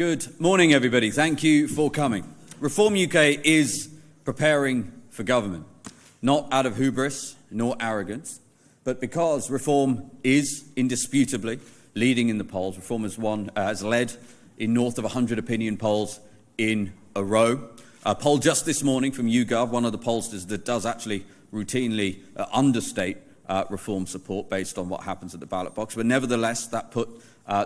Good morning, everybody. Thank you for coming. Reform UK is preparing for government, not out of hubris nor arrogance, but because Reform is indisputably leading in the polls. Reform has led in north of 100 opinion polls in a row. A poll just this morning from YouGov, one of the pollsters that does actually routinely understate Reform support based on what happens at the ballot box. But nevertheless, that put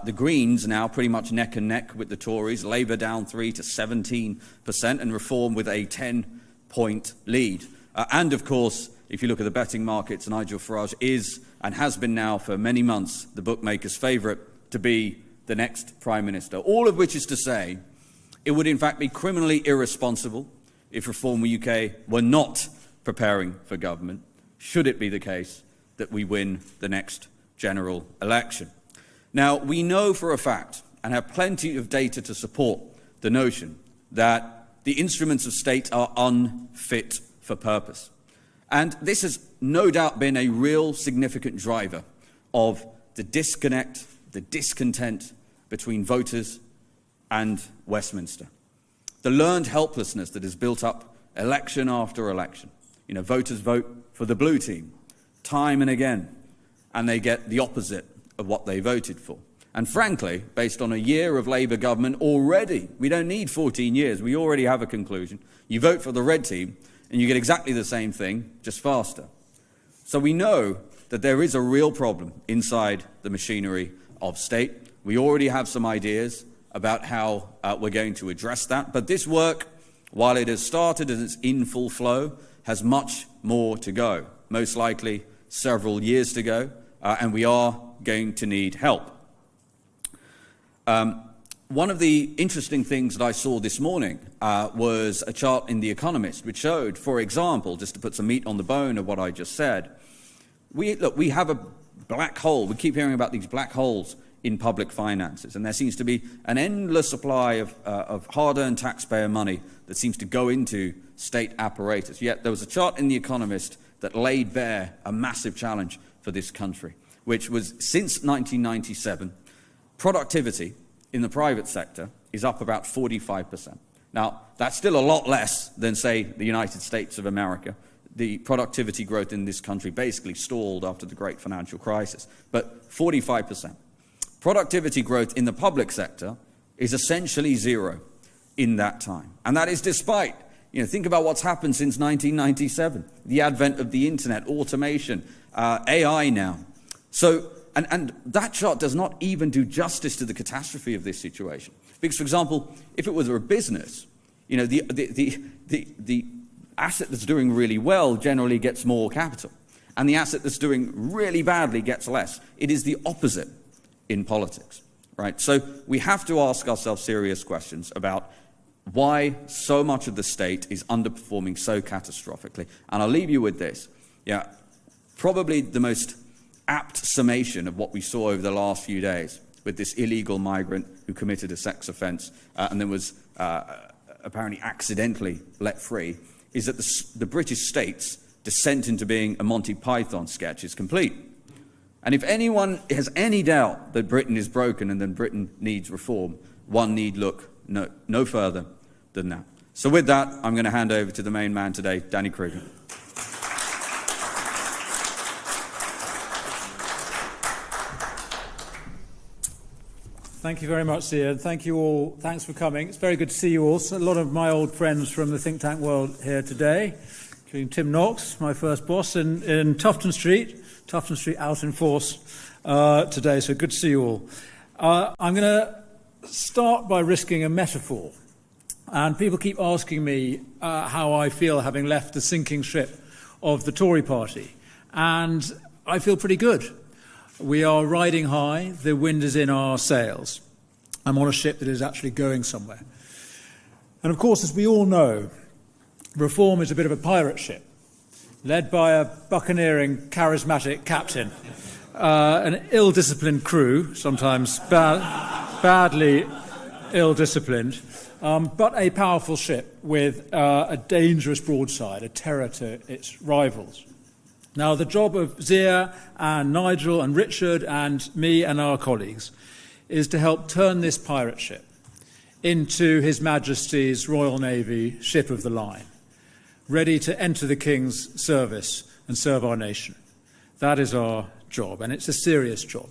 the Greens now pretty much neck and neck with the Tories, Labour down 3 to 17%, and Reform with a 10-point lead. And of course, if you look at the betting markets, Nigel Farage is, and has been now for many months, the bookmakers' favourite to be the next Prime Minister. All of which is to say, it would in fact be criminally irresponsible if Reform UK were not preparing for government, should it be the case that we win the next general election. Now, we know for a fact, and have plenty of data to support the notion, that the instruments of state are unfit for purpose. And this has no doubt been a real significant driver of the disconnect, the discontent between voters and Westminster. The learned helplessness that has built up election after election. Voters vote for the blue team time and again, and they get the opposite of what they voted for. And frankly, based on a year of Labour government already, we don't need 14 years, we already have a conclusion. You vote for the red team, and you get exactly the same thing, just faster. So we know that there is a real problem inside the machinery of state. We already have some ideas about how we're going to address that. But this work, while it has started and it's in full flow, has much more to go, most likely several years to go, and we are going to need help. One of the interesting things that I saw this morning was a chart in The Economist, which showed, for example, just to put some meat on the bone of what I just said, we have a black hole. We keep hearing about these black holes in public finances, and there seems to be an endless supply of hard-earned taxpayer money that seems to go into state apparatus. Yet there was a chart in The Economist that laid bare a massive challenge for this country, which was, since 1997, productivity in the private sector is up about 45%. Now, that's still a lot less than, say, the United States of America. The productivity growth in this country basically stalled after the great financial crisis, but 45%. Productivity growth in the public sector is essentially zero in that time. And that is despite, think about what's happened since 1997, the advent of the internet, automation, AI now. So, and that chart does not even do justice to the catastrophe of this situation. Because, for example, if it was a business, the asset that's doing really well generally gets more capital, and the asset that's doing really badly gets less. It is the opposite in politics, right? So we have to ask ourselves serious questions about why so much of the state is underperforming so catastrophically. And I'll leave you with this. Probably the most apt summation of what we saw over the last few days with this illegal migrant who committed a sex offence and then was apparently accidentally let free is that the British state's descent into being a Monty Python sketch is complete. And if anyone has any doubt that Britain is broken and that Britain needs reform, one need look no further than that. So with that, I'm going to hand over to the main man today, Danny Kruger. Thank you very much, Ian. Thank you all. Thanks for coming. It's very good to see you all. So a lot of my old friends from the think tank world here today, including Tim Knox, my first boss in Tufton Street out in force today. So good to see you all. I'm going to start by risking a metaphor. And people keep asking me how I feel having left the sinking ship of the Tory party. And I feel pretty good. We are riding high, the wind is in our sails. I'm on a ship that is actually going somewhere. And of course, as we all know, Reform is a bit of a pirate ship, led by a buccaneering, charismatic captain, an ill-disciplined crew, sometimes badly ill-disciplined, but a powerful ship with a dangerous broadside, a terror to its rivals. Now, the job of Zia and Nigel and Richard and me and our colleagues is to help turn this pirate ship into His Majesty's Royal Navy ship of the line, ready to enter the King's service and serve our nation. That is our job, and it's a serious job.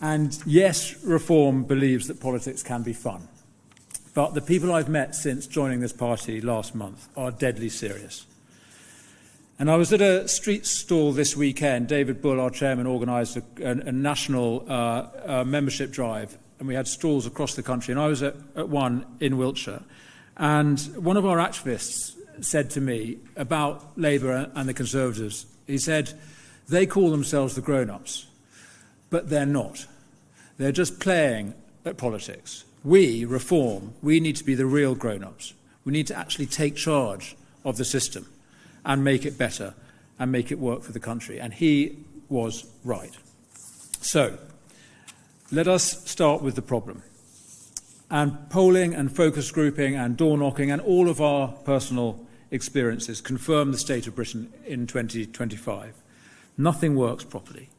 And yes, Reform believes that politics can be fun. But the people I've met since joining this party last month are deadly serious. And I was at a street stall this weekend. David Bull, our chairman, organised a national membership drive, and we had stalls across the country. And I was at one in Wiltshire. And one of our activists said to me about Labour and the Conservatives, he said, they call themselves the grown-ups, but they're not. They're just playing at politics. We, Reform, we need to be the real grown-ups. We need to actually take charge of the system and make it better and make it work for the country. And he was right. So, let us start with the problem. And polling and focus grouping and door knocking and all of our personal experiences confirm the state of Britain in 2025. Nothing works properly.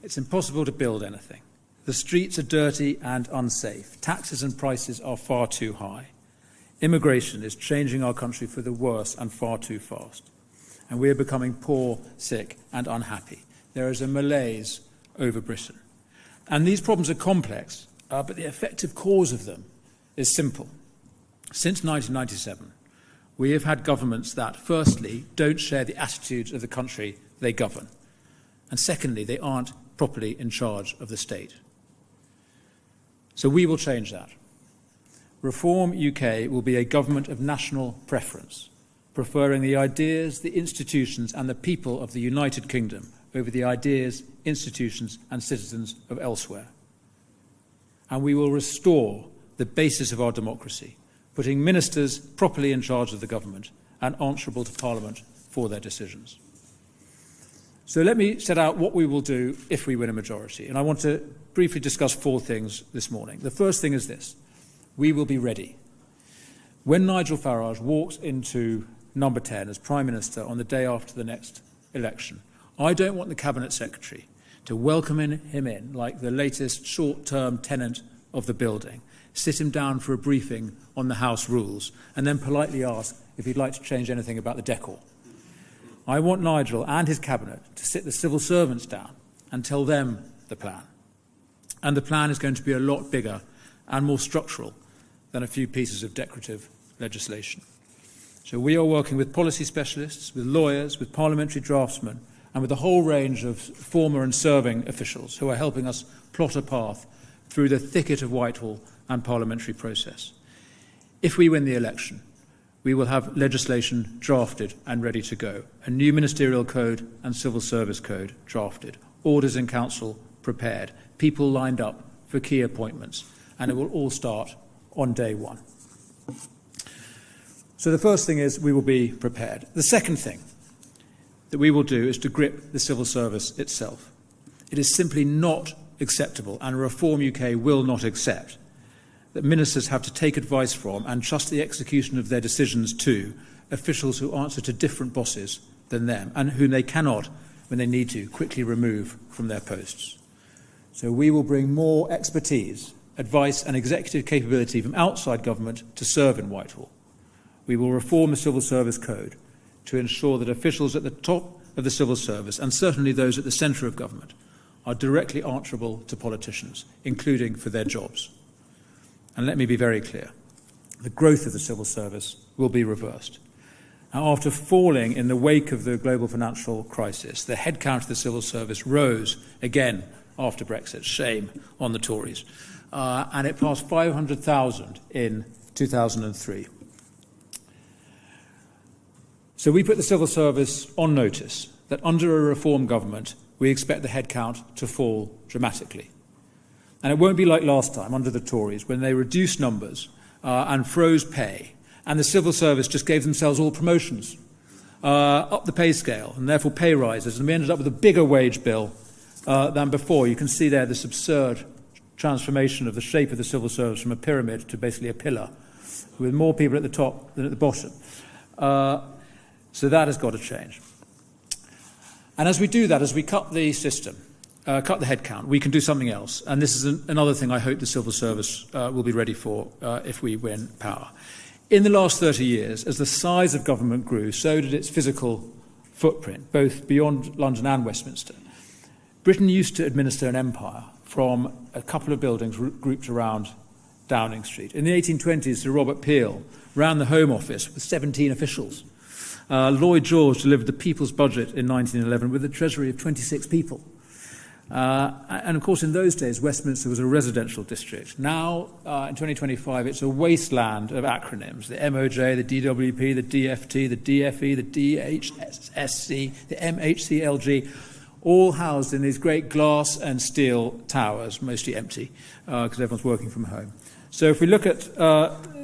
It's impossible to build anything. The streets are dirty and unsafe. Taxes and prices are far too high. Immigration is changing our country for the worse and far too fast. And we are becoming poor, sick and unhappy. There is a malaise over Britain. And these problems are complex, but the effective cause of them is simple. Since 1997, we have had governments that, firstly, don't share the attitudes of the country they govern. And secondly, they aren't properly in charge of the state. So we will change that. Reform UK will be a government of national preference, preferring the ideas, the institutions and the people of the United Kingdom over the ideas, institutions and citizens of elsewhere. And we will restore the basis of our democracy, putting ministers properly in charge of the government and answerable to Parliament for their decisions. So let me set out what we will do if we win a majority. And I want to briefly discuss four things this morning. The first thing is this. We will be ready. When Nigel Farage walks into number 10 as Prime Minister on the day after the next election, I don't want the Cabinet Secretary to welcome him in like the latest short-term tenant of the building, sit him down for a briefing on the House rules, and then politely ask if he'd like to change anything about the decor. I want Nigel and his Cabinet to sit the civil servants down and tell them the plan. And the plan is going to be a lot bigger and more structural than a few pieces of decorative legislation. So we are working with policy specialists, with lawyers, with parliamentary draftsmen, and with a whole range of former and serving officials who are helping us plot a path through the thicket of Whitehall and parliamentary process. If we win the election, we will have legislation drafted and ready to go, a new ministerial code and civil service code drafted, orders in council prepared, people lined up for key appointments, and it will all start on day one. So the first thing is we will be prepared. The second thing that we will do is to grip the civil service itself. It is simply not acceptable, and Reform UK will not accept, that ministers have to take advice from and trust the execution of their decisions to officials who answer to different bosses than them and whom they cannot, when they need to, quickly remove from their posts. So we will bring more expertise, advice and executive capability from outside government to serve in Whitehall. We will reform the Civil Service Code to ensure that officials at the top of the civil service, and certainly those at the centre of government, are directly answerable to politicians, including for their jobs. And let me be very clear, the growth of the civil service will be reversed. Now, after falling in the wake of the global financial crisis, the headcount of the civil service rose again after Brexit. Shame on the Tories. And it passed 500,000 in 2003. So we put the civil service on notice that under a Reform government, we expect the headcount to fall dramatically. And it won't be like last time under the Tories when they reduced numbers and froze pay, and the civil service just gave themselves all promotions, up the pay scale, and therefore pay rises, and we ended up with a bigger wage bill than before. You can see there this absurd transformation of the shape of the civil service from a pyramid to basically a pillar, with more people at the top than at the bottom. So that has got to change. And as we do that, as we cut the system, cut the headcount. We can do something else. And this is another thing I hope the civil service will be ready for if we win power. In the last 30 years, as the size of government grew, so did its physical footprint, both beyond London and Westminster. Britain used to administer an empire from a couple of buildings grouped around Downing Street. In the 1820s, Sir Robert Peel ran the Home Office with 17 officials. Lloyd George delivered the People's Budget in 1911 with a treasury of 26 people. And of course, in those days, Westminster was a residential district. Now, in 2025, it's a wasteland of acronyms: the MOJ, the DWP, the DFT, the DFE, the DHSC, the MHCLG, all housed in these great glass and steel towers, mostly empty, because everyone's working from home. So if we look at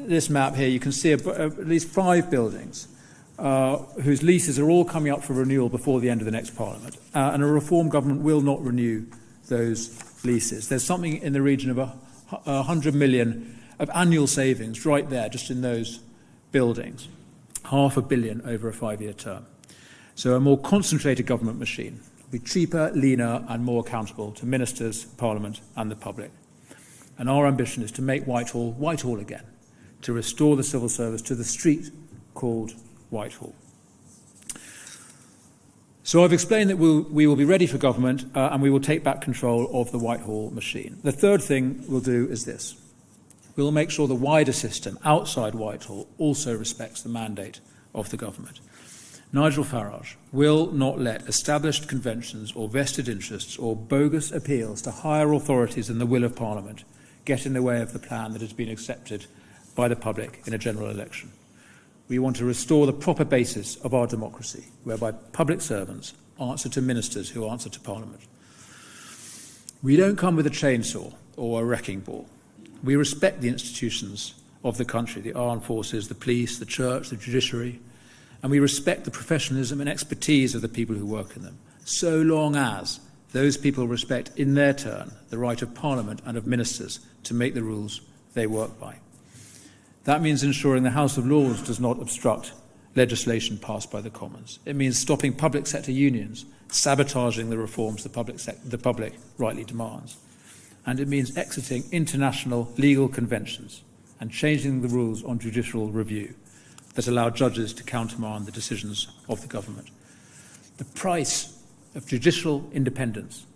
this map here, you can see at least 5 buildings whose leases are all coming up for renewal before the end of the next Parliament. And a reform government will not renew those leases. There's something in the region of 100 million of annual savings right there, just in those buildings. £500 million over a 5-year term. So a more concentrated government machine will be cheaper, leaner and more accountable to ministers, Parliament and the public. And our ambition is to make Whitehall again, to restore the civil service to the street called Whitehall. So I've explained that we will be ready for government and we will take back control of the Whitehall machine. The third thing we'll do is this. We'll make sure the wider system outside Whitehall also respects the mandate of the government. Nigel Farage will not let established conventions or vested interests or bogus appeals to higher authorities than the will of Parliament get in the way of the plan that has been accepted by the public in a general election. We want to restore the proper basis of our democracy, whereby public servants answer to ministers who answer to Parliament. We don't come with a chainsaw or a wrecking ball. We respect the institutions of the country, the armed forces, the police, the church, the judiciary, and we respect the professionalism and expertise of the people who work in them, so long as those people respect in their turn the right of Parliament and of ministers to make the rules they work by. That means ensuring the House of Lords does not obstruct legislation passed by the Commons. It means stopping public sector unions, sabotaging the reforms the public rightly demands. And it means exiting international legal conventions and changing the rules on judicial review that allow judges to countermand the decisions of the government. The price of judicial independence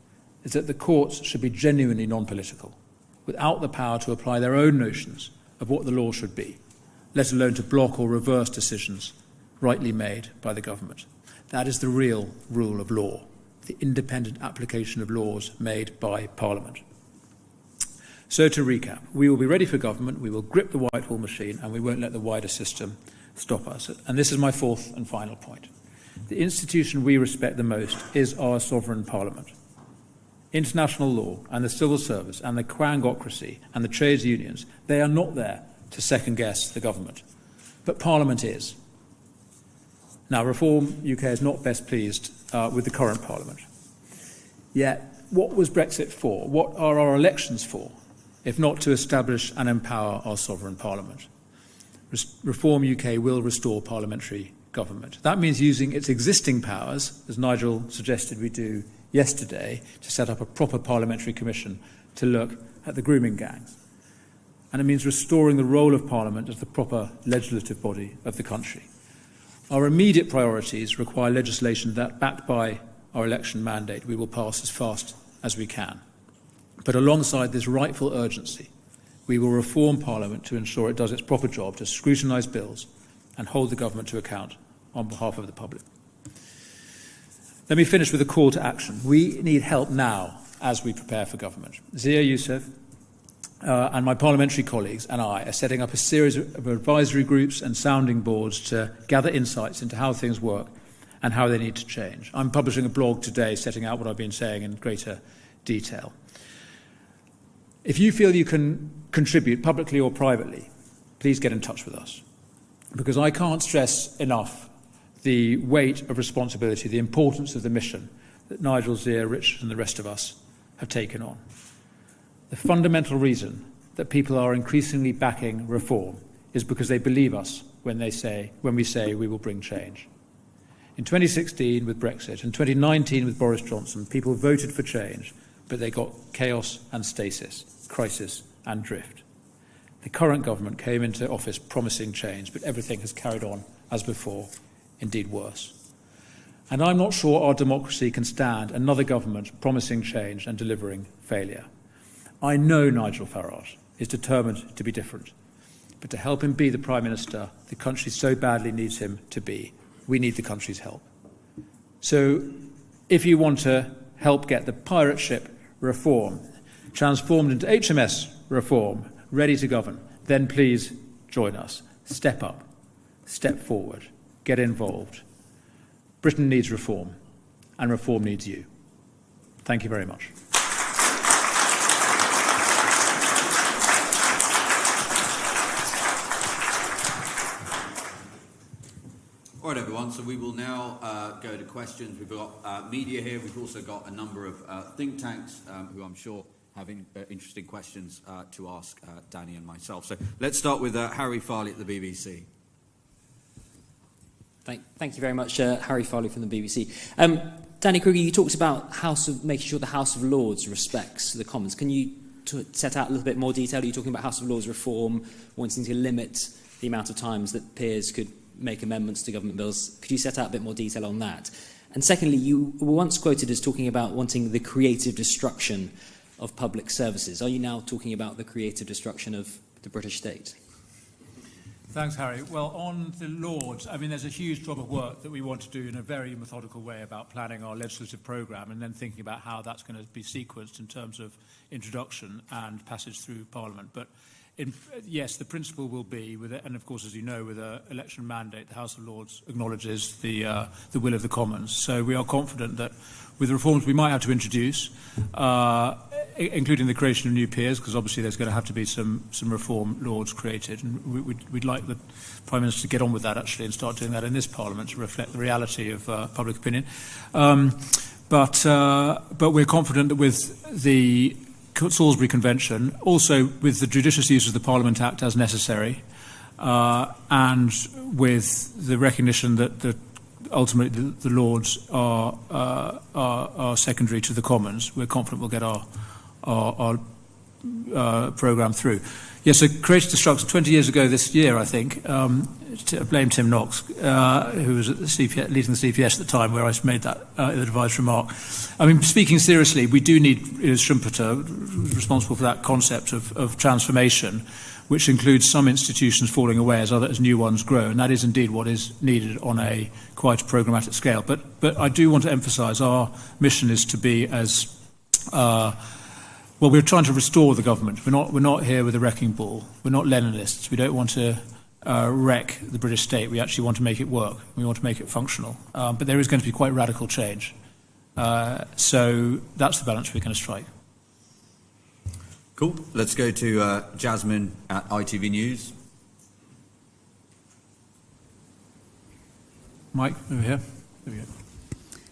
is that the courts should be genuinely non-political, without the power to apply their own notions of what the law should be, let alone to block or reverse decisions rightly made by the government. That is the real rule of law, the independent application of laws made by Parliament. So to recap, we will be ready for government, we will grip the Whitehall machine, and we won't let the wider system stop us. And this is my fourth and final point. The institution we respect the most is our sovereign Parliament. International law and the civil service and the quangocracy and the trades unions, they are not there to second-guess the government. But Parliament is. Now, Reform UK is not best pleased with the current Parliament. Yet, what was Brexit for? What are our elections for, if not to establish and empower our sovereign Parliament? Reform UK will restore parliamentary government. That means using its existing powers, as Nigel suggested we do yesterday, to set up a proper parliamentary commission to look at the grooming gangs. And it means restoring the role of Parliament as the proper legislative body of the country. Our immediate priorities require legislation that, backed by our election mandate, we will pass as fast as we can. But alongside this rightful urgency, we will reform Parliament to ensure it does its proper job to scrutinise bills and hold the government to account on behalf of the public. Let me finish with a call to action. We need help now as we prepare for government. Zia Yusuf and my parliamentary colleagues and I are setting up a series of advisory groups and sounding boards to gather insights into how things work and how they need to change. I'm publishing a blog today setting out what I've been saying in greater detail. If you feel you can contribute publicly or privately, please get in touch with us, because I can't stress enough the weight of responsibility, the importance of the mission that Nigel, Zia, Richard and the rest of us have taken on. The fundamental reason that people are increasingly backing reform is because they believe us when we say we will bring change. In 2016 with Brexit, in 2019 with Boris Johnson, people voted for change, but they got chaos and stasis, crisis and drift. The current government came into office promising change, but everything has carried on as before, indeed worse. And I'm not sure our democracy can stand another government promising change and delivering failure. I know Nigel Farage is determined to be different, but to help him be the Prime Minister the country so badly needs him to be, we need the country's help. So if you want to help get the pirate ship reform transformed into HMS reform, ready to govern, then please join us. Step up, step forward, get involved. Britain needs reform, and reform needs you. Thank you very much. All right, everyone, so we will now go to questions. We've got media here. We've also got a number of think tanks who I'm sure have interesting questions to ask Danny and myself. So let's start with Harry Farley at the BBC. Thank you very much, Harry Farley from the BBC. Danny Kruger, you talked about making sure the House of Lords respects the Commons. Can you set out a little bit more detail? Are you talking about House of Lords reform, wanting to limit the amount of times that peers could make amendments to government bills? Could you set out a bit more detail on that? And secondly, you were once quoted as talking about wanting the creative destruction of public services. Are you now talking about the creative destruction of the British state? Thanks, Harry. Well, on the Lords, I mean, there's a huge job of work that we want to do in a very methodical way about planning our legislative programme and then thinking about how that's going to be sequenced in terms of introduction and passage through Parliament. But yes, the principle will be, and of course, as you know, with an election mandate, the House of Lords acknowledges the will of the Commons. So we are confident that with reforms we might have to introduce, including the creation of new peers, because obviously there's going to have to be some reform Lords created, and we'd like the Prime Minister to get on with that actually and start doing that in this Parliament to reflect the reality of public opinion. But we're confident that with the Salisbury Convention, also with the judicious use of the Parliament Act as necessary, and with the recognition that ultimately the Lords are secondary to the Commons, we're confident we'll get our programme through. Yes, so creative destruction. 20 years ago this year, I think, I blame Tim Knox, who was at the CPS, leading the CPS at the time, where I made that advised remark. I mean, speaking seriously, we do need Schumpeter, responsible for that concept of transformation, which includes some institutions falling away as new ones grow, and that is indeed what is needed on a quite programmatic scale. But I do want to emphasise our mission is to be as well, we're trying to restore the government. We're not here with a wrecking ball. We're not Leninists. We don't want to wreck the British state. We actually want to make it work. We want to make it functional. But there is going to be quite radical change. So that's the balance we're going to strike. Cool. Let's go to Jasmine at ITV News. Mike, over here. There we go.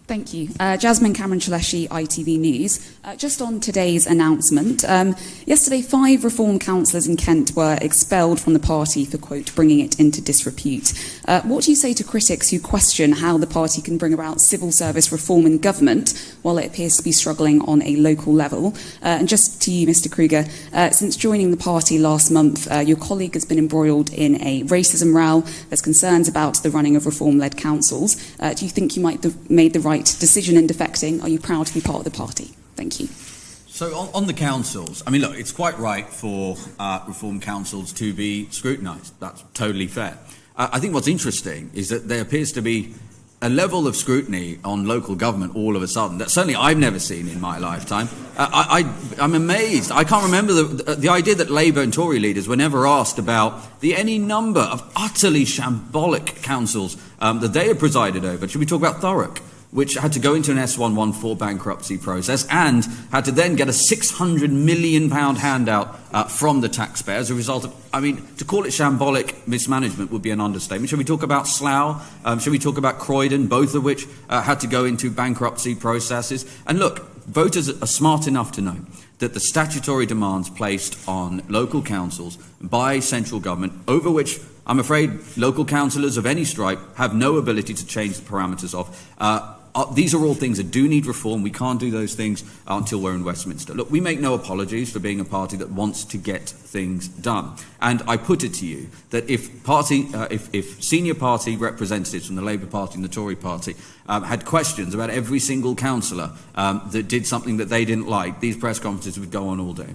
Thank you. Jasmine Cameron-Chaleshi, ITV News. Just on today's announcement, yesterday 5 Reform councillors in Kent were expelled from the party for, quote, bringing it into disrepute. What do you say to critics who question how the party can bring about civil service reform in government while it appears to be struggling on a local level? And just to you, Mr Kruger, since joining the party last month, your colleague has been embroiled in a racism row. There's concerns about the running of reform-led councils. Do you think you might have made the right decision in defecting? Are you proud to be part of the party? Thank you. So on the councils, I mean, look, it's quite right for reform councils to be scrutinised. That's totally fair. I think what's interesting is that there appears to be a level of scrutiny on local government all of a sudden that certainly I've never seen in my lifetime. I'm amazed. I can't remember the idea that Labour and Tory leaders were never asked about any number of utterly shambolic councils that they had presided over. Should we talk about Thurrock, which had to go into an S114 bankruptcy process and had to then get a £600 million handout from the taxpayer as a result of, I mean, to call it shambolic mismanagement would be an understatement. Should we talk about Slough? Should we talk about Croydon, both of which had to go into bankruptcy processes? And look, voters are smart enough to know that the statutory demands placed on local councils by central government, over which I'm afraid local councillors of any stripe have no ability to change the parameters of. These are all things that do need reform. We can't do those things until we're in Westminster. Look, we make no apologies for being a party that wants to get things done. And I put it to you that if senior party representatives from the Labour Party and the Tory Party had questions about every single councillor that did something that they didn't like, these press conferences would go on all day.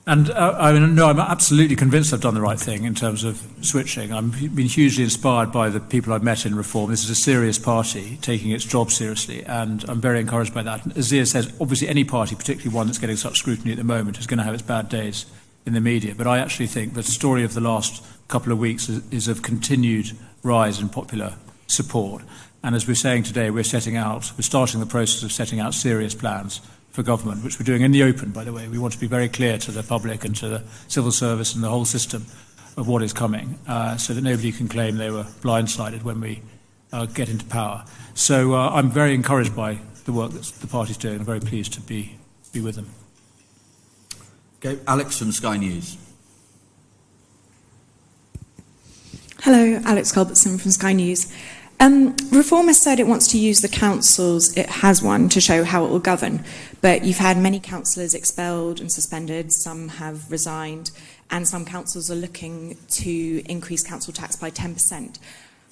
And I'm absolutely convinced I've done the right thing in terms of switching. I've been hugely inspired by the people I've met in Reform. This is a serious party taking its job seriously, and I'm very encouraged by that. As Zia says, obviously any party, particularly one that's getting such scrutiny at the moment, is going to have its bad days in the media. But I actually think the story of the last couple of weeks is of continued rise in popular support. And as we're saying today, we're starting the process of setting out serious plans for government, which we're doing in the open, by the way. We want to be very clear to the public and to the civil service and the whole system of what is coming, so that nobody can claim they were blindsided when we get into power. So I'm very encouraged by the work that the party's doing. I'm very pleased to be with them. Okay, Alex from Sky News. Hello, Alex Culbertson from Sky News. Reform has said it wants to use the councils it has won to show how it will govern, but you've had many councillors expelled and suspended, some have resigned, and some councils are looking to increase council tax by 10%.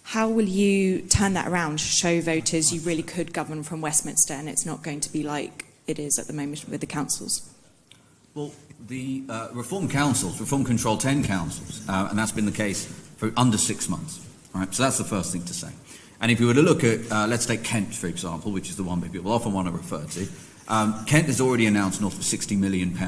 How will you turn that around to show voters you really could govern from Westminster and it's not going to be like it is at the moment with the councils? Well, the Reform councils, Reform control 10 councils, and that's been the case for under 6 months. Right? So that's the first thing to say. And if you were to look at, let's take Kent, for example, which is the one that people often want to refer to, Kent has already announced north of £60 million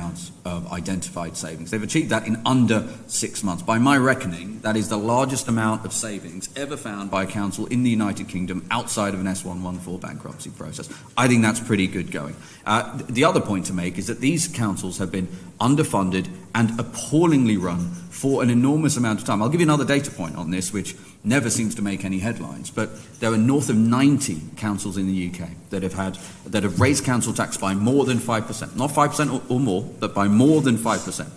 of identified savings. They've achieved that in under 6 months. By my reckoning, that is the largest amount of savings ever found by a council in the United Kingdom outside of an S114 bankruptcy process. I think that's pretty good going. The other point to make is that these councils have been underfunded and appallingly run for an enormous amount of time. I'll give you another data point on this, which never seems to make any headlines, but there are north of 90 councils in the UK that have raised council tax by more than 5%, not 5% or more, but by more than 5%,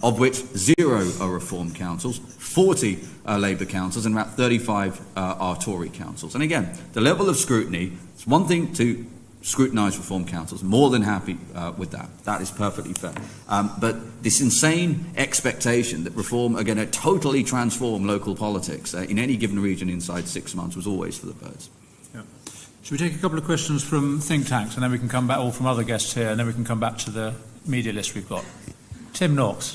of which 0 are Reform councils, 40 are Labour councils, and about 35 are Tory councils. And again, the level of scrutiny, it's one thing to scrutinise Reform councils, more than happy with that. That is perfectly fair. But this insane expectation that Reform are going to totally transform local politics in any given region inside 6 months was always for the birds. Yeah. Should we take a couple of questions from think tanks, and then we can come back, or from other guests here, and then we can come back to the media list we've got? Tim Knox.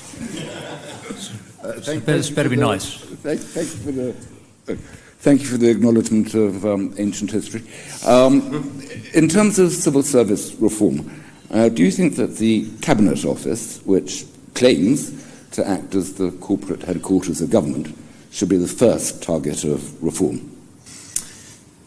It's better be nice. Thank you for the acknowledgement of ancient history. In terms of civil service reform, do you think that the Cabinet Office, which claims to act as the corporate headquarters of government, should be the first target of reform?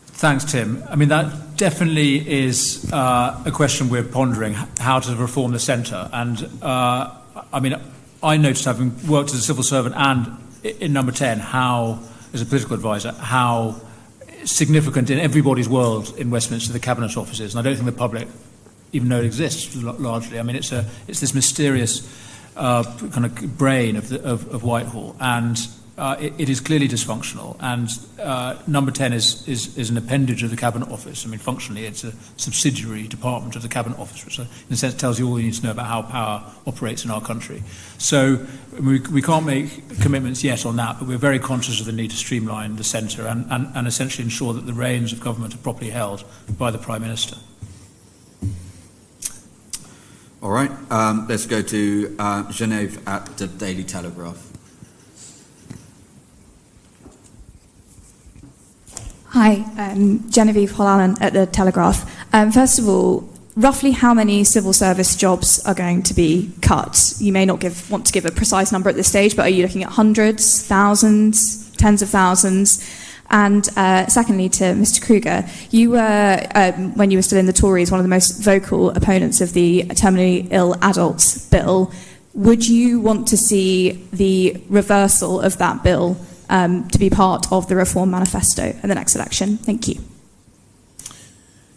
Thanks, Tim. I mean, that definitely is a question we're pondering, how to reform the centre. And, I mean, I noticed, having worked as a civil servant and in Number 10, how, as a political advisor, how significant in everybody's world in Westminster the Cabinet Office is. And I don't think the public even know it exists, largely. I mean, it's this mysterious kind of brain of Whitehall. And it is clearly dysfunctional, and Number 10 is an appendage of the Cabinet Office. I mean, functionally, it's a subsidiary department of the Cabinet Office, which in a sense tells you all you need to know about how power operates in our country. So we can't make commitments yet on that, but we're very conscious of the need to streamline the centre and essentially ensure that the reins of government are properly held by the Prime Minister. All right, let's go to Genève at the Daily Telegraph. Hi, Genevieve Hollallen at the Telegraph. First of all, roughly how many civil service jobs are going to be cut? You may not want to give a precise number at this stage, but are you looking at hundreds, thousands, tens of thousands? And secondly, to Mr. Kruger, you were, when you were still in the Tories, one of the most vocal opponents of the terminally ill adults bill. Would you want to see the reversal of that bill to be part of the Reform manifesto in the next election? Thank you.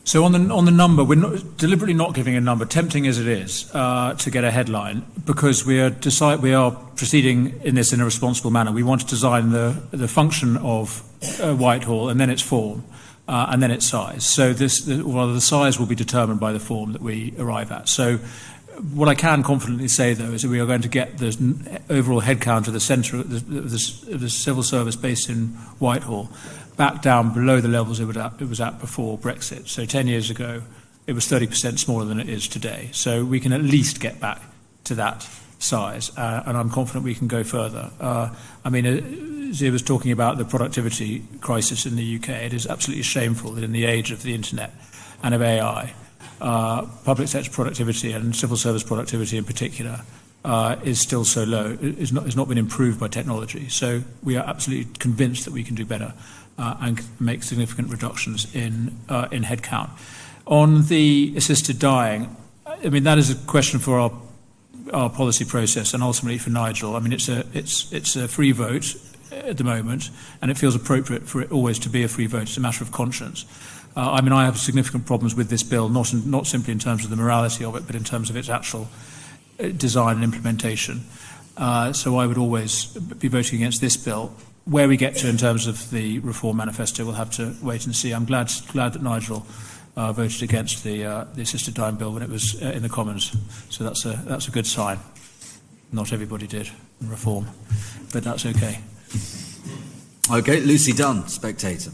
So on the number, we're deliberately not giving a number, tempting as it is, to get a headline, because we are proceeding in this in a responsible manner. We want to design the function of Whitehall and then its form and then its size. So the size will be determined by the form that we arrive at. So what I can confidently say, though, is that we are going to get the overall headcount of the centre of the civil service based in Whitehall back down below the levels it was at before Brexit. So 10 years ago, it was 30% smaller than it is today. So we can at least get back to that size, and I'm confident we can go further. Zia was talking about the productivity crisis in the UK. It is absolutely shameful that in the age of the internet and of AI, public sector productivity and civil service productivity in particular is still so low. It's not been improved by technology. So we are absolutely convinced that we can do better and make significant reductions in headcount. On the assisted dying, that is a question for our policy process and ultimately for Nigel. It's a free vote at the moment, and it feels appropriate for it always to be a free vote. It's a matter of conscience. I have significant problems with this bill, not simply in terms of the morality of it, but in terms of its actual design and implementation. So I would always be voting against this bill. Where we get to in terms of the Reform Manifesto, we'll have to wait and see. I'm glad that Nigel voted against the assisted dying bill when it was in the Commons. So that's a good sign. Not everybody did in Reform, but that's okay. Okay, Lucy Dunn, Spectator.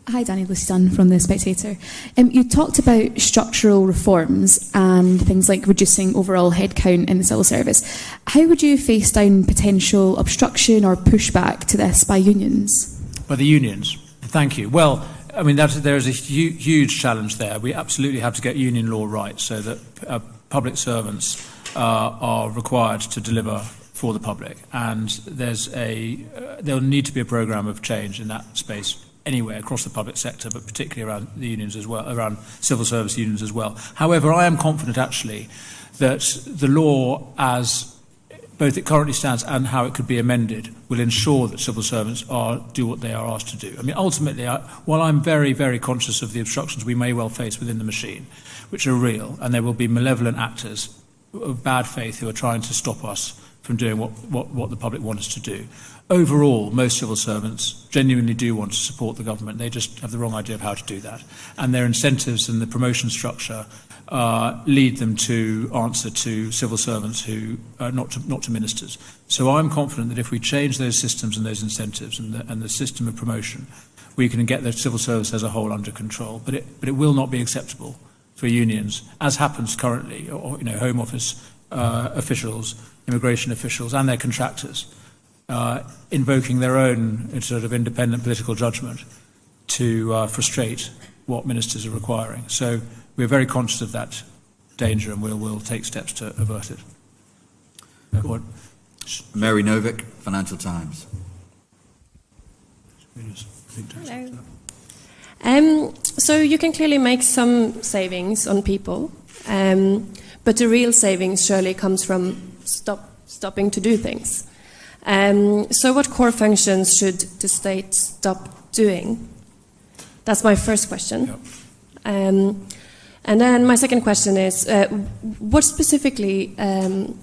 Hi, Danny, Lucy Dunn from The Spectator. You talked about structural reforms and things like reducing overall headcount in the civil service. How would you face down potential obstruction or pushback to this by unions? By the unions? Thank you. Well, there is a huge challenge there. We absolutely have to get union law right so that public servants are required to deliver for the public. And there'll need to be a programme of change in that space anywhere across the public sector, but particularly around the unions as well, around civil service unions as well. However, I am confident actually that the law, as both it currently stands and how it could be amended, will ensure that civil servants do what they are asked to do. Ultimately, while I'm very, very conscious of the obstructions we may well face within the machine, which are real, and there will be malevolent actors of bad faith who are trying to stop us from doing what the public want us to do. Overall, most civil servants genuinely do want to support the government. They just have the wrong idea of how to do that. And their incentives and the promotion structure lead them to answer to civil servants who not to ministers. So I'm confident that if we change those systems and those incentives and the system of promotion, we can get the civil service as a whole under control. But it will not be acceptable for unions, as happens currently, or Home Office officials, immigration officials, and their contractors, invoking their own sort of independent political judgment to frustrate what ministers are requiring. So we're very conscious of that danger, and we'll take steps to avert it. Cool. Mary Novick, Financial Times. Hello. So you can clearly make some savings on people, but the real savings surely comes from stopping to do things. So what core functions should the state stop doing? That's my first question. Yep. And then my second question is, what specifically, and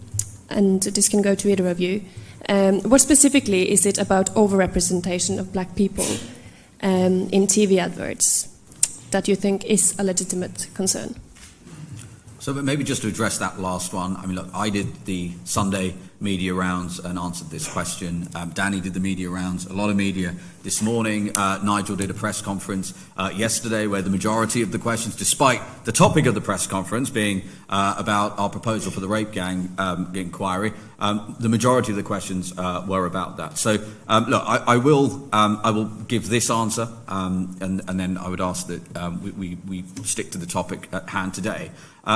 this can go to either of you, what specifically is it about overrepresentation of black people in TV adverts that you think is a legitimate concern? So maybe just to address that last one, look, I did the Sunday media rounds and answered this question. Danny did the media rounds, a lot of media this morning. Nigel did a press conference yesterday where the majority of the questions, despite the topic of the press conference being about our proposal for the rape gang inquiry, the majority of the questions were about that. So look, I will give this answer, and then I would ask that we stick to the topic at hand today.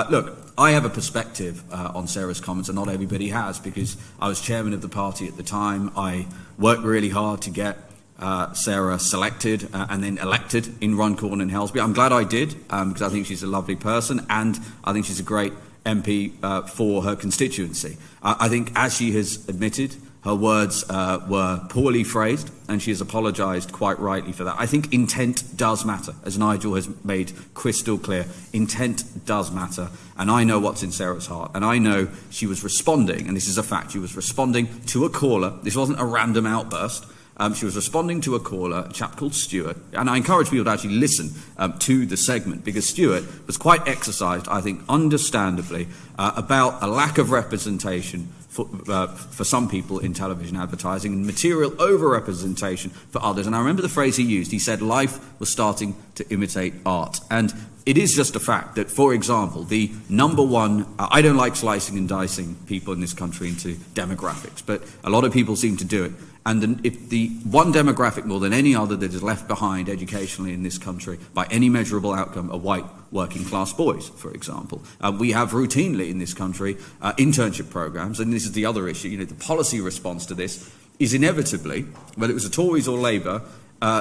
Look, I have a perspective on Sarah's comments, and not everybody has, because I was chairman of the party at the time. I worked really hard to get Sarah selected and then elected in Runcorn and Helsby. I'm glad I did, because I think she's a lovely person, and I think she's a great MP for her constituency. I think, as she has admitted, Her words were poorly phrased, and she has apologised quite rightly for that. I think intent does matter, as Nigel has made crystal clear. Intent does matter, and I know what's in Sarah's heart, and I know she was responding, and this is a fact, she was responding to a caller. This wasn't a random outburst. She was responding to a caller, a chap called Stuart, and I encourage people to actually listen to the segment, because Stuart was quite exercised, I think, understandably, about a lack of representation for some people in television advertising and material over-representation for others. And I remember the phrase he used. He said life was starting to imitate art. And it is just a fact that, for example, the number one, I don't like slicing and dicing people in this country into demographics, but a lot of people seem to do it. And if the one demographic more than any other that is left behind educationally in this country by any measurable outcome are white working class boys, for example. We have routinely in this country internship programs, and this is the other issue. You know, the policy response to this is inevitably, whether it was the Tories or Labour,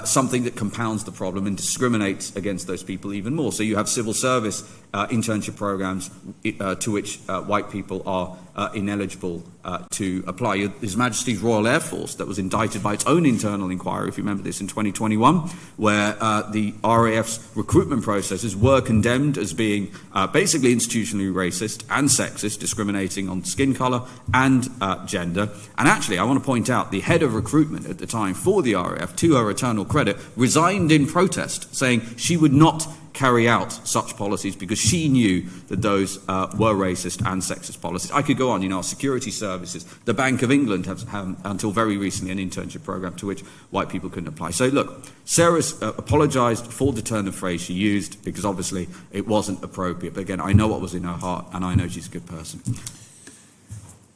something that compounds the problem and discriminates against those people even more. So you have civil service internship programs to which white people are ineligible to apply. His Majesty's Royal Air Force, that was indicted by its own internal inquiry, if you remember this, in 2021, where the RAF's recruitment processes were condemned as being basically institutionally racist and sexist, discriminating on skin colour and gender. And actually, I want to point out, the head of recruitment at the time for the RAF, to her eternal credit, resigned in protest, saying she would not carry out such policies because she knew that those were racist and sexist policies. I could go on, you know, our security services. The Bank of England have until very recently an internship programme to which white people couldn't apply. So look, Sarah's apologised for the turn of phrase she used because obviously it wasn't appropriate. But again, I know what was in her heart and I know she's a good person.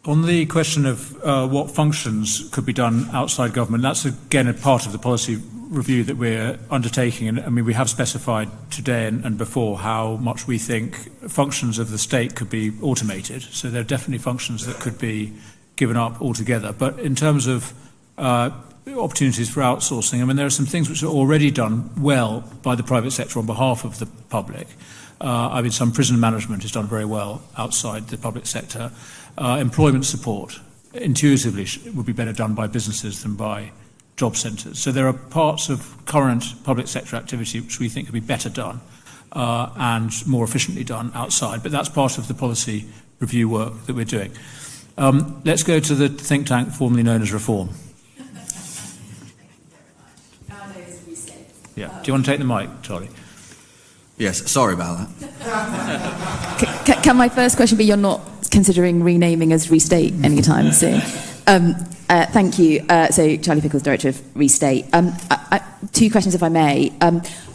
On the question of what functions could be done outside government, that's again a part of the policy review that we're undertaking. And I mean, we have specified today and before how much we think functions of the state could be automated. So there are definitely functions that could be given up altogether. But in terms of opportunities for outsourcing, I mean, there are some things which are already done well by the private sector on behalf of the public. I mean, some prison management is done very well outside the public sector. Employment support, intuitively, would be better done by businesses than by job centres. So there are parts of current public sector activity which we think could be better done and more efficiently done outside. But that's part of the policy review work that we're doing. Let's go to the think tank formerly known as Reform. Yeah. Do you want to take the mic, Charlie? Yes, sorry about that. Can my first question be, you're not considering renaming as Restate anytime soon? Thank you. So, Charlie Pickles, Director of Restate. Two questions, if I may.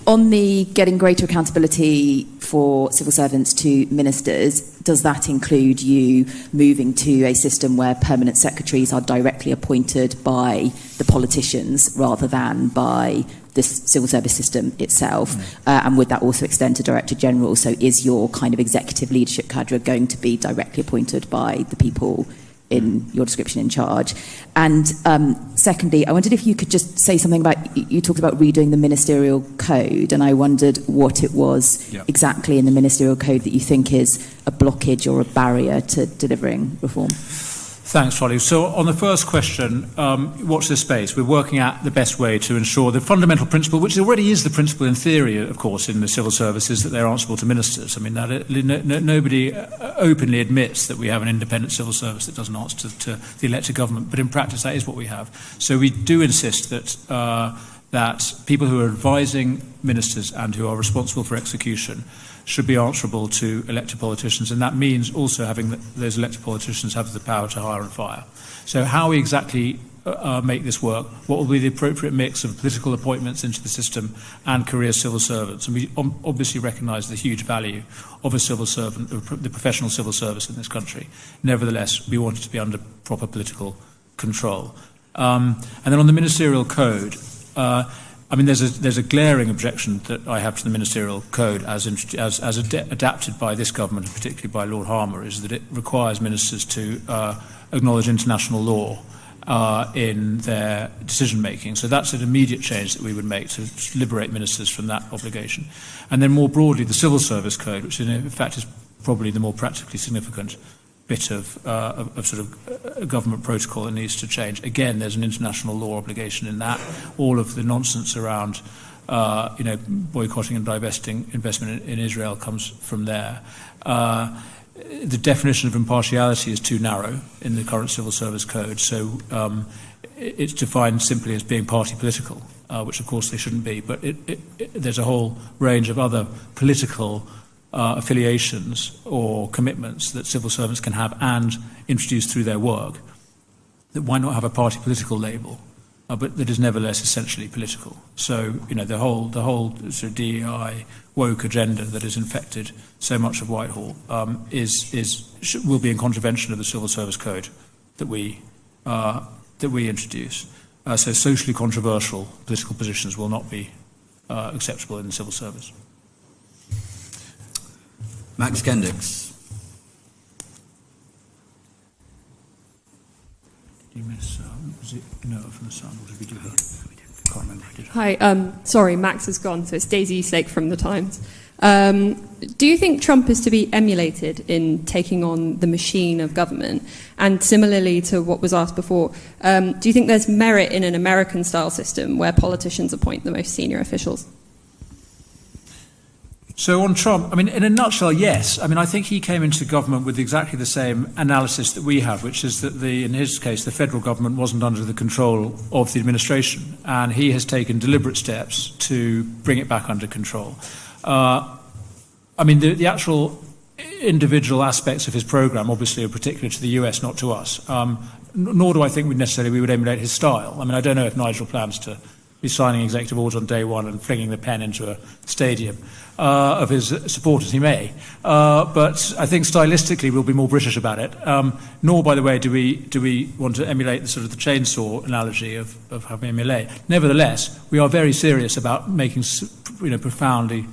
On the getting greater accountability for civil servants to ministers, does that include you moving to a system where permanent secretaries are directly appointed by the politicians rather than by the civil service system itself? And would that also extend to Director General? So is your kind of executive leadership cadre going to be directly appointed by the people in your description in charge? And secondly, I wondered if you could just say something about, you talked about redoing the ministerial code, and I wondered what it was exactly in the ministerial code that you think is a blockage or a barrier to delivering reform. Thanks, Charlie. So on the first question, watch this space. We're working out the best way to ensure the fundamental principle, which already is the principle in theory, of course, in the civil service, is that they're answerable to ministers. I mean, nobody openly admits that we have an independent civil service that doesn't answer to the elected government, but in practice that is what we have. So we do insist that that people who are advising ministers and who are responsible for execution should be answerable to elected politicians, and that means also having those elected politicians have the power to hire and fire. So how we exactly make this work, what will be the appropriate mix of political appointments into the system and career civil servants? And we obviously recognise the huge value of a civil servant, the professional civil service in this country. Nevertheless, we want it to be under proper political control. And then on the ministerial code, I mean, there's a glaring objection that I have to the ministerial code as adapted by this government, and particularly by Lord Harmer, is that it requires ministers to acknowledge international law in their decision making. So that's an immediate change that we would make to liberate ministers from that obligation. And then more broadly, the civil service code, which in fact is probably the more practically significant bit of sort of government protocol that needs to change. Again, there's an international law obligation in that. All of the nonsense around boycotting and divesting investment in Israel comes from there. The definition of impartiality is too narrow in the current civil service code, so it's defined simply as being party political, which of course they shouldn't be, but there's a whole range of other political affiliations or commitments that civil servants can have and introduce through their work that might not have a party political label, but that is nevertheless essentially political. So, the whole sort of DEI woke agenda that has infected so much of Whitehall will be in contravention of the Civil Service Code that we introduce. So socially controversial political positions will not be acceptable in the civil service. Max Kendricks. Did you miss, was it Noah from the Sun, or did we do that? Can't remember if we did. Hi, sorry, Max has gone, so it's Daisy Eastlake from The Times. Do you think Trump is to be emulated in taking on the machine of government? And similarly to what was asked before, do you think there's merit in an American-style system where politicians appoint the most senior officials? So on Trump, in a nutshell, yes. I think he came into government with exactly the same analysis that we have, which is that in his case, the federal government wasn't under the control of the administration, and he has taken deliberate steps to bring it back under control. The actual individual aspects of his programme obviously are particular to the US, not to us. Nor do I think we would emulate his style. I don't know if Nigel plans to be signing executive orders on day one and flinging the pen into a stadium of his supporters. He may. But I think stylistically we'll be more British about it. Nor, by the way, do we want to emulate the sort of the chainsaw analogy of having Millet. Nevertheless, we are very serious about making profoundly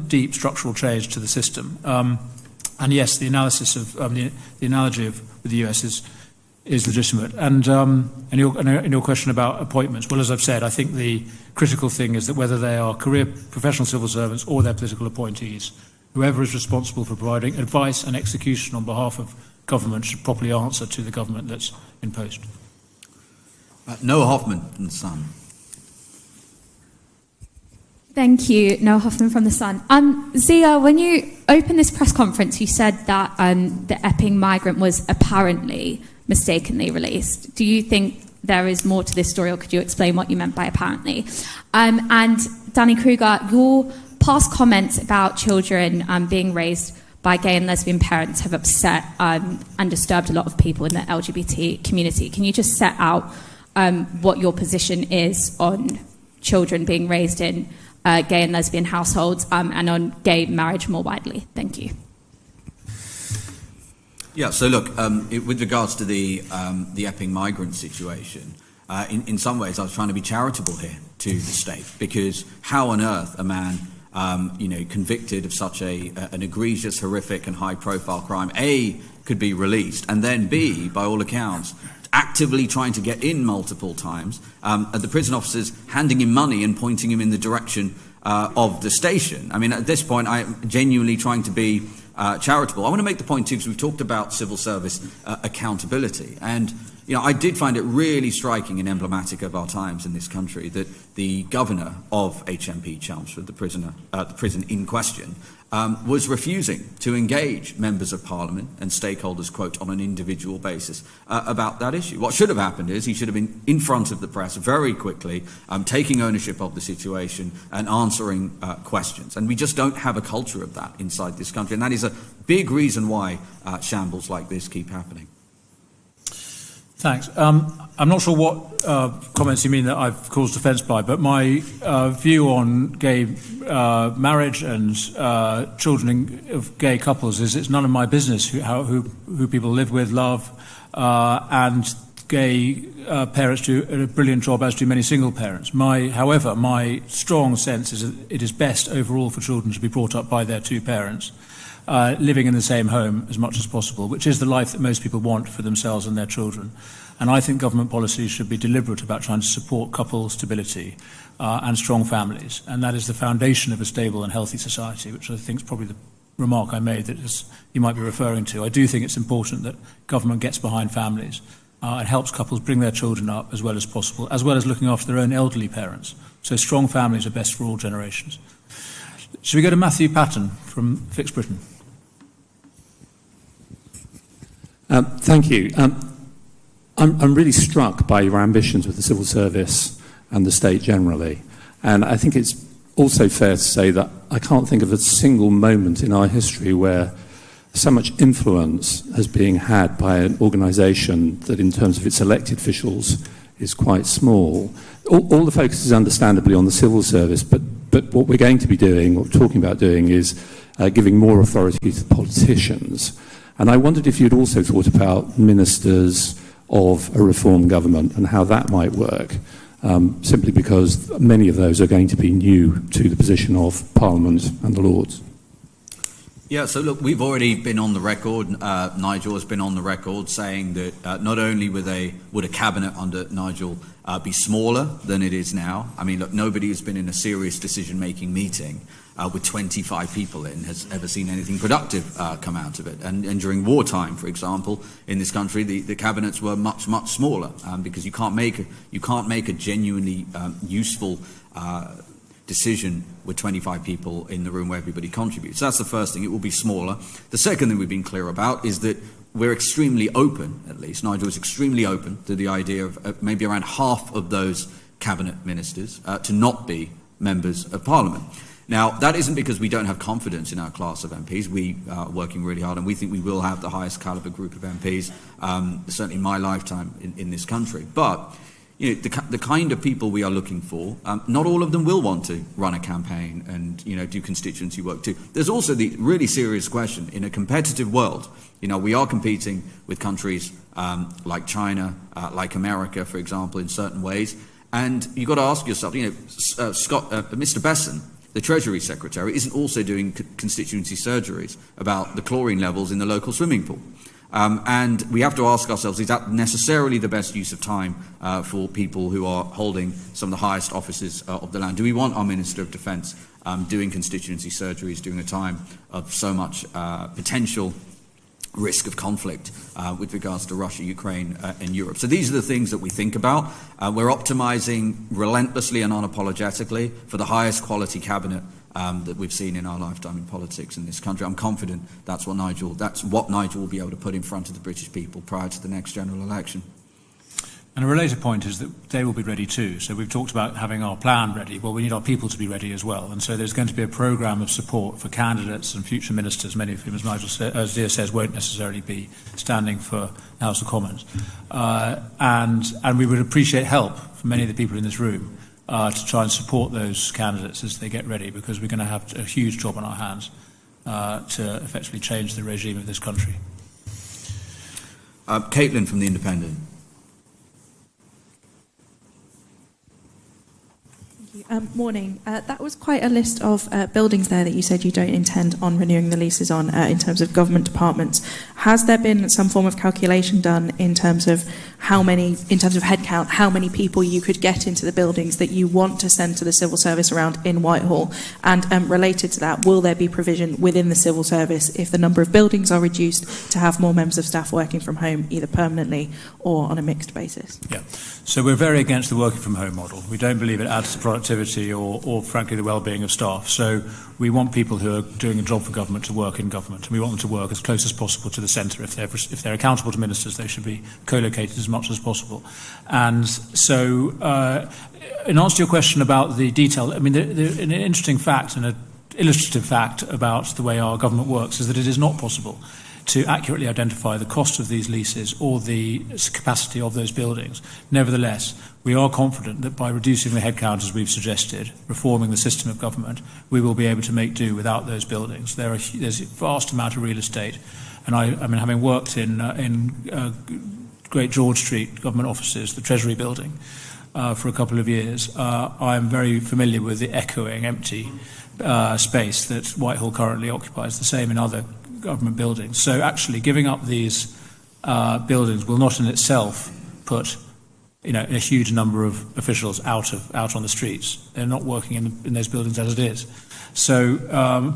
deep structural change to the system. And yes, the analysis of the analogy with the US is legitimate. And in your question about appointments, well, as I've said, I think the critical thing is that whether they are career professional civil servants or they're political appointees, whoever is responsible for providing advice and execution on behalf of government should properly answer to the government that's in post. Noah Hoffman from The Sun. Thank you, Noah Hoffman from The Sun. Zia, when you opened this press conference, you said that the Epping migrant was apparently mistakenly released. Do you think there is more to this story, or could you explain what you meant by apparently? And Danny Kruger, your past comments about children being raised by gay and lesbian parents have upset and disturbed a lot of people in the LGBT community. Can you just set out what your position is on children being raised in gay and lesbian households and on gay marriage more widely? Thank you. Yeah, so look, with regards to the Epping migrant situation, in some ways I was trying to be charitable here to the state, because how on earth a man, convicted of such an egregious, horrific and high-profile crime, A, could be released, and then B, by all accounts, actively trying to get in multiple times, the prison officers handing him money and pointing him in the direction of the station. At this point, I'm genuinely trying to be charitable. I want to make the point too, because we've talked about civil service accountability, and I did find it really striking and emblematic of our times in this country that the governor of HMP Chelmsford, the prison in question, was refusing to engage members of Parliament and stakeholders, quote, on an individual basis about that issue. What should have happened is he should have been in front of the press very quickly, taking ownership of the situation and answering questions. And we just don't have a culture of that inside this country. And that is a big reason why shambles like this keep happening. Thanks. I'm not sure what comments you mean that I've caused offence by, but my view on gay marriage and children of gay couples is it's none of my business who people live with, love, and gay parents do a brilliant job, as do many single parents. However, my strong sense is that it is best overall for children to be brought up by their two parents, living in the same home as much as possible, which is the life that most people want for themselves and their children. And I think government policy should be deliberate about trying to support couple stability and strong families. And that is the foundation of a stable and healthy society, which I think is probably remark I made that you might be referring to. I do think it's important that government gets behind families and helps couples bring their children up as well as possible, as well as looking after their own elderly parents. So strong families are best for all generations. Shall we go to Matthew Patton from Fix Britain? Thank you. I'm really struck by your ambitions with the civil service and the state generally. And I think it's also fair to say that I can't think of a single moment in our history where so much influence has been had by an organisation that in terms of its elected officials is quite small. All the focus is understandably on the civil service, but what we're going to be doing, what we're talking about doing, is giving more authority to politicians. And I wondered if you'd also thought about ministers of a reform government and how that might work, simply because many of those are going to be new to the position of Parliament and the Lords. Yeah, so look, we've already been on the record, Nigel has been on the record saying that not only would a cabinet under Nigel be smaller than it is now. I mean, look, nobody who's been in a serious decision-making meeting with 25 people in has ever seen anything productive come out of it. And during wartime, for example, in this country, the cabinets were much, much smaller because you can't make a genuinely useful decision with 25 people in the room where everybody contributes. That's the first thing. It will be smaller. The second thing we've been clear about is that we're extremely open, at least. Nigel is extremely open to the idea of maybe around half of those cabinet ministers to not be members of Parliament. Now, that isn't because we don't have confidence in our class of MPs. We are working really hard, and we think we will have the highest calibre group of MPs, certainly in my lifetime in this country. But you know, the kind of people we are looking for, not all of them will want to run a campaign and do constituency work too. There's also the really serious question in a competitive world. We are competing with countries like China, like America, for example, in certain ways. And you've got to ask yourself, Mr. Besson, the Treasury Secretary, isn't also doing constituency surgeries about the chlorine levels in the local swimming pool. And we have to ask ourselves, is that necessarily the best use of time for people who are holding some of the highest offices of the land? Do we want our Minister of Defence doing constituency surgeries during a time of so much potential risk of conflict with regards to Russia, Ukraine, and Europe? So these are the things that we think about. We're optimising relentlessly and unapologetically for the highest quality cabinet that we've seen in our lifetime in politics in this country. I'm confident that's what Nigel will be able to put in front of the British people prior to the next general election. And a related point is that they will be ready too. So we've talked about having our plan ready. Well, we need our people to be ready as well. And so there's going to be a programme of support for candidates and future ministers, many of whom, as Zia says, won't necessarily be standing for the House of Commons. And we would appreciate help from many of the people in this room to try and support those candidates as they get ready, because we're going to have a huge job on our hands to effectively change the regime of this country. Caitlin from The Independent. Morning. That was quite a list of buildings there that you said you don't intend on renewing the leases on in terms of government departments. Has there been some form of calculation done in terms of headcount, how many people you could get into the buildings that you want to send to the civil service around in Whitehall? And related to that, will there be provision within the civil service, if the number of buildings are reduced, to have more members of staff working from home, either permanently or on a mixed basis? Yeah. So we're very against the working from home model. We don't believe it adds to productivity or frankly, the well-being of staff. So we want people who are doing a job for government to work in government, and we want them to work as close as possible to the centre. If they're accountable to ministers, they should be co-located as much as possible. And so, in answer to your question about the detail, I mean, an interesting fact and an illustrative fact about the way our government works is that it is not possible to accurately identify the cost of these leases or the capacity of those buildings. Nevertheless, we are confident that by reducing the headcount as we've suggested, reforming the system of government, we will be able to make do without those buildings. There's a vast amount of real estate, and I mean, having worked in Great George Street government offices, the Treasury building, for a couple of years, I am very familiar with the echoing empty space that Whitehall currently occupies, the same in other government buildings. So actually giving up these buildings will not in itself put a huge number of officials out on the streets. They're not working in those buildings as it is. So,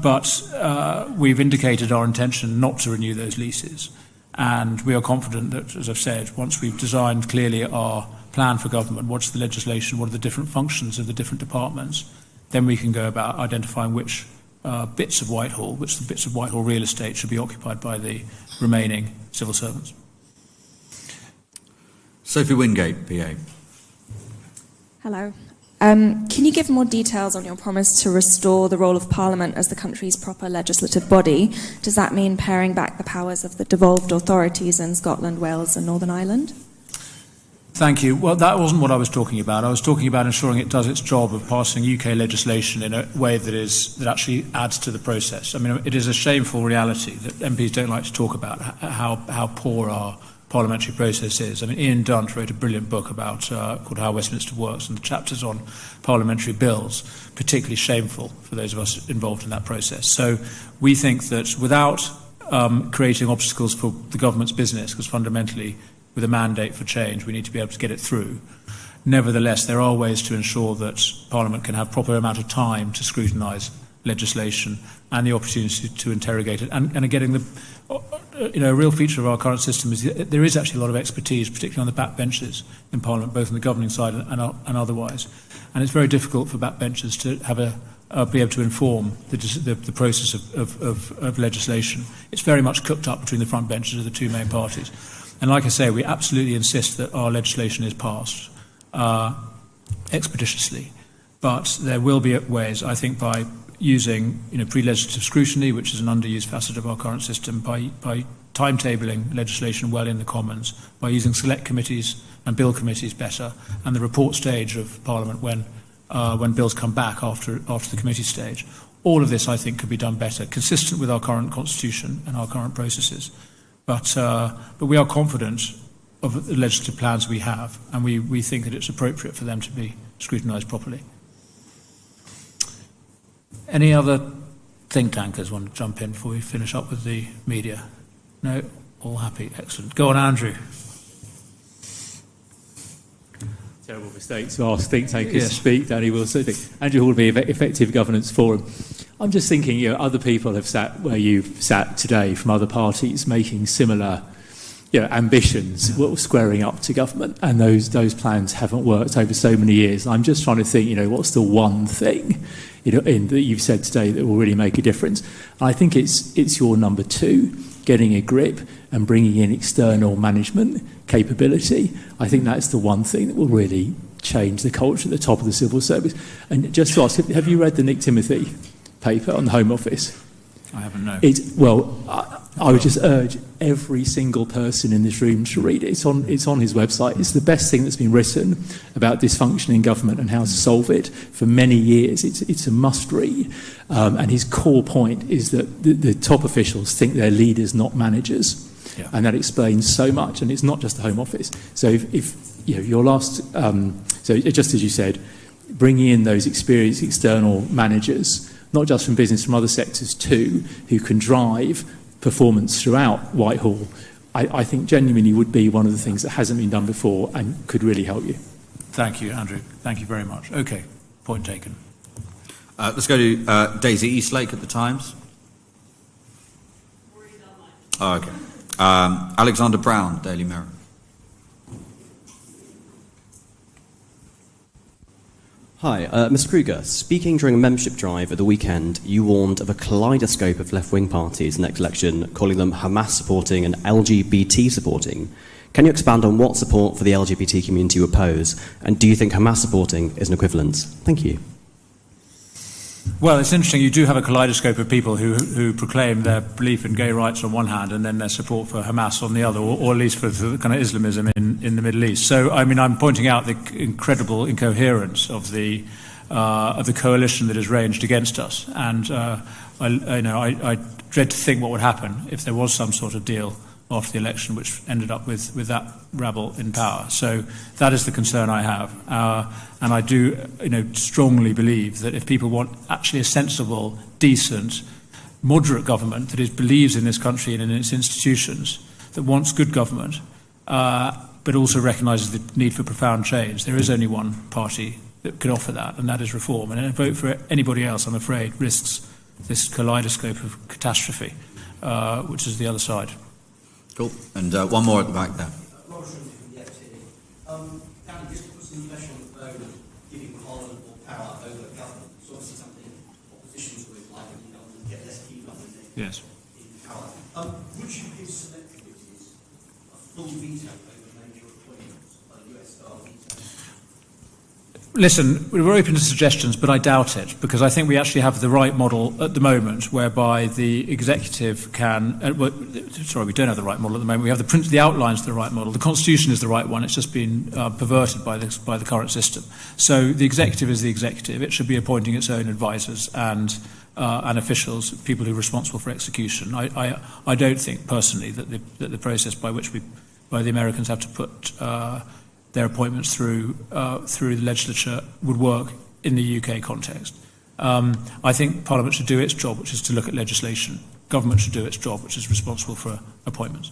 but we've indicated our intention not to renew those leases. And we are confident that, as I've said, once we've designed clearly our plan for government, what's the legislation, what are the different functions of the different departments, then we can go about identifying which bits of Whitehall real estate should be occupied by the remaining civil servants. Sophie Wingate, PA. Hello. Can you give more details on your promise to restore the role of Parliament as the country's proper legislative body? Does that mean paring back the powers of the devolved authorities in Scotland, Wales and Northern Ireland? Thank you. Well, that wasn't what I was talking about. I was talking about ensuring it does its job of passing UK legislation in a way that actually adds to the process. I mean, it is a shameful reality that MPs don't like to talk about how poor our parliamentary process is. I mean, Ian Dunt wrote a brilliant book about called How Westminster Works, and the chapters on parliamentary bills, particularly shameful for those of us involved in that process. So we think that without creating obstacles for the government's business, because fundamentally with a mandate for change we need to be able to get it through, nevertheless there are ways to ensure that Parliament can have proper amount of time to scrutinise legislation and the opportunity to interrogate it, and getting the a real feature of our current system is that there is actually a lot of expertise, particularly on the backbenches in Parliament, both on the governing side and otherwise. And it's very difficult for backbenchers to have be able to inform the process of legislation. It's very much cooked up between the front benches of the two main parties. And like I say, we absolutely insist that our legislation is passed expeditiously. But there will be ways, I think, by using pre-legislative scrutiny, which is an underused facet of our current system, by timetabling legislation well in the Commons, by using select committees and bill committees better, and the report stage of Parliament when bills come back after the committee stage. All of this, I think, could be done better, consistent with our current constitution and our current processes. But we are confident of the legislative plans we have, and we think that it's appropriate for them to be scrutinised properly. Any other think tankers want to jump in before we finish up with the media? No? All happy? Excellent. Go on, Andrew. Terrible mistake to ask think tankers to speak, Danny Wilson. Andrew Hall, Effective Governance Forum. I'm just thinking, other people have sat where you've sat today from other parties making similar ambitions, squaring up to government, and those plans haven't worked over so many years. I'm just trying to think, what's the one thing that you've said today that will really make a difference? And I think it's your number two, getting a grip and bringing in external management capability. I think that's the one thing that will really change the culture at the top of the civil service. And just to ask, have you read the Nick Timothy paper on the Home Office? I haven't, no. I would just urge every single person in this room to read it. It's on his website. It's the best thing that's been written about dysfunction in government and how to solve it for many years. It's a must read. And his core point is that the top officials think they're leaders, not managers. Yeah. And that explains so much. And it's not just the Home Office. So if your last, so just as you said, bringing in those experienced external managers, not just from business, from other sectors too, who can drive performance throughout Whitehall, I think genuinely would be one of the things that hasn't been done before and could really help you. Thank you, Andrew. Thank you very much. Okay, point taken. Let's go to Daisy Eastlake at the Times. Oh, okay. Alexander Brown, Daily Mirror. Hi, Mr. Kruger. Speaking during a membership drive at the weekend, you warned of a kaleidoscope of left-wing parties next election, calling them Hamas-supporting and LGBT-supporting. Can you expand on what support for the LGBT community you oppose, and do you think Hamas-supporting is an equivalence? Thank you. Well, it's interesting. You do have a kaleidoscope of people who proclaim their belief in gay rights on one hand and then their support for Hamas on the other, or at least for the kind of Islamism in the Middle East. So, I mean, I'm pointing out the incredible incoherence of the coalition that has ranged against us, and I dread to think what would happen if there was some sort of deal after the election, which ended up with that rabble in power. So that is the concern I have, and I do, strongly believe that if people want actually a sensible, decent, moderate government that believes in this country and in its institutions, that wants good government, but also recognises the need for profound change. There is only one party that can offer that, and that is reform. And a vote for anybody else, I'm afraid, risks this kaleidoscope of catastrophe, which is the other side. Cool. And one more at the back there. Danny, just to put some flesh on the bone of giving Parliament more power over government, it's obviously something oppositions would like when you government get less key government Yes. in power. Would you give select committees a full veto over major appointments by US-style veto? Listen, we're open to suggestions, but I doubt it, because I think we actually have the right model at the moment, whereby the executive can. We don't have the right model at the moment. We have the outlines of the right model. The Constitution is the right one. It's just been perverted by the current system. So the executive is the executive. It should be appointing its own advisors and officials, people who are responsible for execution. I don't think personally that the process by which the Americans have to put their appointments through the legislature would work in the UK context. I think Parliament should do its job, which is to look at legislation. Government should do its job, which is responsible for appointments.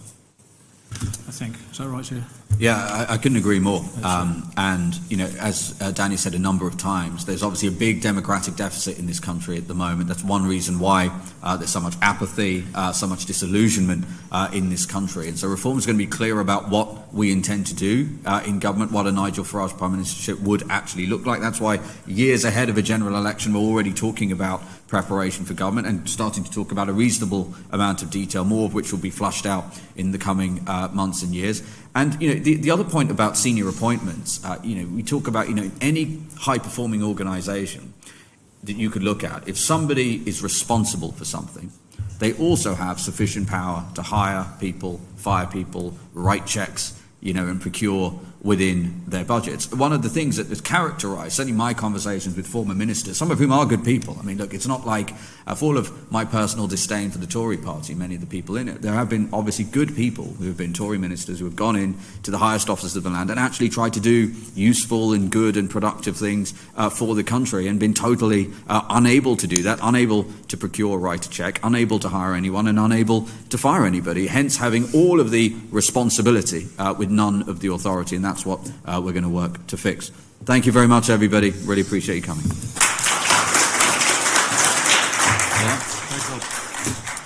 I think. Is that right, Keir? Yeah, I couldn't agree more. And, as Danny said a number of times, there's obviously a big democratic deficit in this country at the moment. That's one reason why there's so much apathy, so much disillusionment in this country. And so reform is going to be clear about what we intend to do in government, what a Nigel Farage Prime Ministership would actually look like. That's why years ahead of a general election, we're already talking about preparation for government and starting to talk about a reasonable amount of detail, more of which will be flushed out in the coming months and years. And the other point about senior appointments, we talk about any high-performing organisation that you could look at. If somebody is responsible for something, they also have sufficient power to hire people, fire people, write checks, and procure within their budgets. One of the things that has characterised, certainly my conversations with former ministers, some of whom are good people. I mean, look, it's not like, for all of my personal disdain for the Tory party, many of the people in it, there have been obviously good people who have been Tory ministers who have gone in to the highest offices of the land and actually tried to do useful and good and productive things for the country and been totally unable to do that, unable to procure, write a check, unable to hire anyone and unable to fire anybody, hence having all of the responsibility with none of the authority. And that's what we're going to work to fix. Thank you very much, everybody. Really appreciate you coming. Yeah.